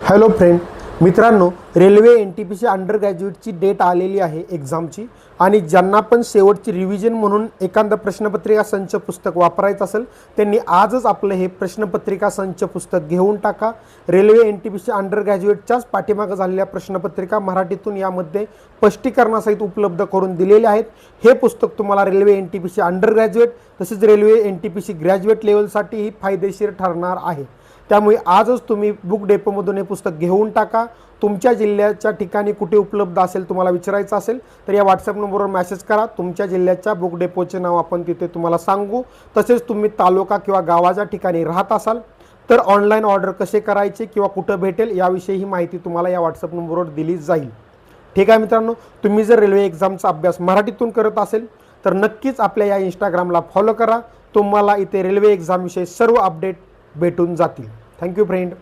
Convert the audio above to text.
Hello friend, मित्रांनो, railway NTPC under ग्रॅज्युएटची date आलेली आहे एक्झामची. आणि ज्यांना पण शेवटची रिव्हिजन म्हणून एखादं प्रश्नपत्रिका संच पुस्तक वापरायचं असेल त्यांनी आजच आपलं हे प्रश्नपत्रिका संच पुस्तक घेऊन टाका. रेल्वे NTPC अंडर ग्रॅज्युएटच्याच पाठीमागं झालेल्या प्रश्नपत्रिका मराठीतून यामध्ये स्पष्टीकरणासहित उपलब्ध करून दिलेले आहेत. हे पुस्तक तुम्हाला रेल्वे NTPC अंडर ग्रॅज्युएट तसेच रेल्वे NTPC ग्रॅज्युएट लेवलसाठीही फायदेशीर ठरणार आहे. त्यामुळे आजच तुम्ही बुक डेपोमधून हे पुस्तक घेऊन टाका. तुमच्या जिल्ह्याच्या ठिकाणी कुठे उपलब्ध असेल तुम्हाला विचारायचं असेल तर या व्हॉट्सअप नंबरवर मेसेज करा. तुमच्या जिल्ह्याच्या बुक डेपोचे नाव आपण तिथे तुम्हाला सांगू. तसेच तुम्ही तालुका किंवा गावाच्या ठिकाणी राहत असाल तर ऑनलाईन ऑर्डर कसे करायचे किंवा कुठं भेटेल याविषयी ही माहिती तुम्हाला या व्हॉट्सअप नंबरवर दिली जाईल. ठीक आहे मित्रांनो, तुम्ही जर रेल्वे एक्झामचा अभ्यास मराठीतून करत असेल तर नक्कीच आपल्या या इंस्टाग्रामला फॉलो करा. तुम्हाला इथे रेल्वे एक्झामविषयी सर्व अपडेट भेटून जातील. Thank you friend.